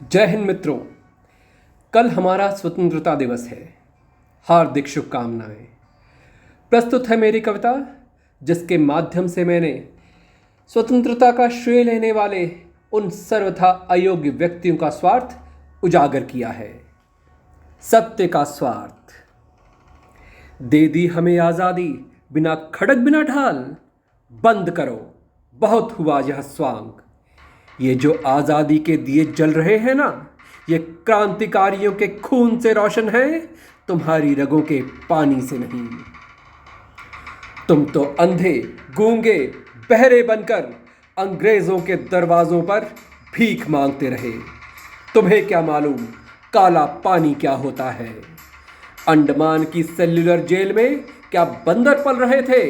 जय हिंद मित्रों। कल हमारा स्वतंत्रता दिवस है। हार्दिक शुभकामनाएं। प्रस्तुत है मेरी कविता, जिसके माध्यम से मैंने स्वतंत्रता का श्रेय लेने वाले उन सर्वथा अयोग्य व्यक्तियों का स्वार्थ उजागर किया है। सत्य का स्वार्थ। दे दी हमें आज़ादी, बिना खड़ग बिना ढाल। बंद करो, बहुत हुआ यह स्वांग। ये जो आज़ादी के दिए जल रहे हैं ना, ये क्रांतिकारियों के खून से रोशन है, तुम्हारी रगों के पानी से नहीं। तुम तो अंधे, गूंगे, बहरे बनकर अंग्रेजों के दरवाजों पर भीख मांगते रहे। तुम्हें क्या मालूम काला पानी क्या होता है। अंडमान की सेल्युलर जेल में क्या बंदर पल रहे थे,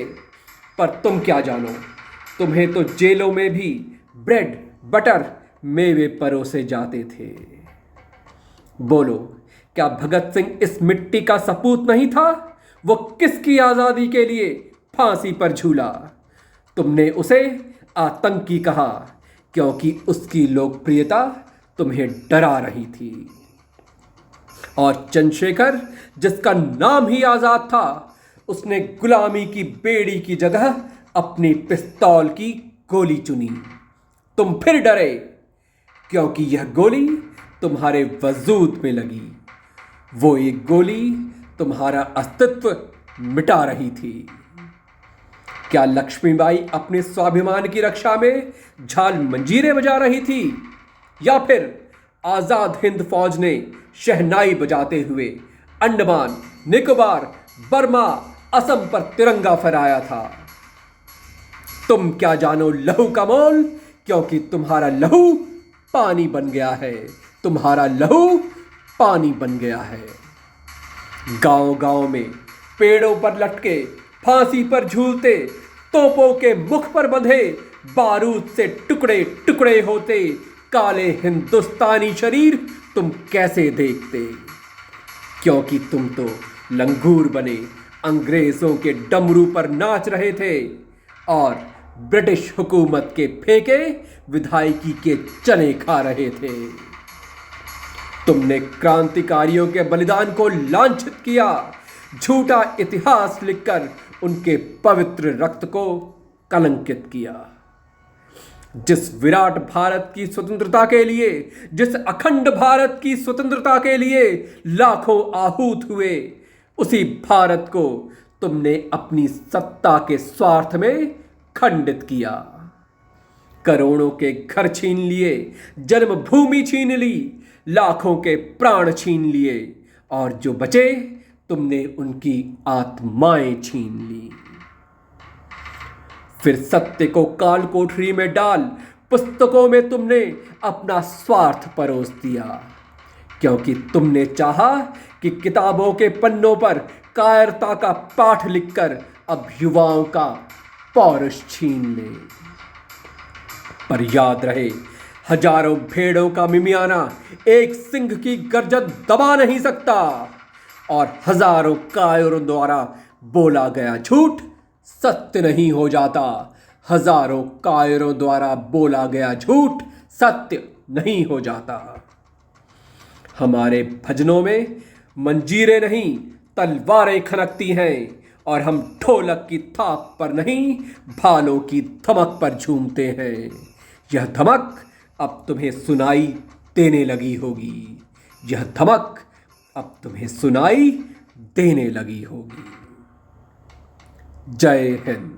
पर तुम क्या जानो, तुम्हें तो जेलों में भी ब्रेड बटर मेवे परोसे जाते थे। बोलो, क्या भगत सिंह इस मिट्टी का सपूत नहीं था? वो किसकी आज़ादी के लिए फांसी पर झूला? तुमने उसे आतंकी कहा, क्योंकि उसकी लोकप्रियता तुम्हें डरा रही थी। और चंद्रशेखर, जिसका नाम ही आज़ाद था, उसने गुलामी की बेड़ी की जगह अपनी पिस्तौल की गोली चुनी। तुम फिर डरे, क्योंकि यह गोली तुम्हारे वजूद में लगी। वो एक गोली तुम्हारा अस्तित्व मिटा रही थी। क्या लक्ष्मीबाई अपने स्वाभिमान की रक्षा में झाल मंजीरे बजा रही थी, या फिर आजाद हिंद फौज ने शहनाई बजाते हुए अंडमान, निकोबार, बर्मा, असम पर तिरंगा फहराया था? तुम क्या जानो लहू का मोल, क्योंकि तुम्हारा लहू पानी बन गया है। तुम्हारा लहू पानी बन गया है। गांव-गांव में पेड़ों पर लटके, फांसी पर झूलते, तोपों के मुख पर बंधे, बारूद से टुकड़े टुकड़े होते काले हिंदुस्तानी शरीर तुम कैसे देखते? क्योंकि तुम तो लंगूर बने अंग्रेजों के डमरू पर नाच रहे थे और ब्रिटिश हुकूमत के फेंके विधायकी के चने खा रहे थे। तुमने क्रांतिकारियों के बलिदान को लांछित किया, झूठा इतिहास लिखकर उनके पवित्र रक्त को कलंकित किया। जिस विराट भारत की स्वतंत्रता के लिए, जिस अखंड भारत की स्वतंत्रता के लिए लाखों आहूत हुए, उसी भारत को तुमने अपनी सत्ता के स्वार्थ में खंडित किया। करोड़ों के घर छीन लिए, जन्मभूमि छीन ली, लाखों के प्राण छीन लिए, और जो बचे तुमने उनकी आत्माएं छीन ली। फिर सत्य को काल कोठरी में डाल पुस्तकों में तुमने अपना स्वार्थ परोस दिया, क्योंकि तुमने चाहा कि किताबों के पन्नों पर कायरता का पाठ लिखकर अब युवाओं का पौरुष छीन ले। पर याद रहे, हजारों भेड़ों का मिमियाना एक सिंह की गर्जन दबा नहीं सकता, और हजारों कायरों द्वारा बोला गया झूठ सत्य नहीं हो जाता। हजारों कायरों द्वारा बोला गया झूठ सत्य नहीं हो जाता। हमारे भजनों में मंजीरे नहीं, तलवारें खनकती हैं, और हम ढोलक की थाप पर नहीं, भालों की धमक पर झूमते हैं। यह धमक अब तुम्हें सुनाई देने लगी होगी। यह धमक अब तुम्हें सुनाई देने लगी होगी। जय हिंद।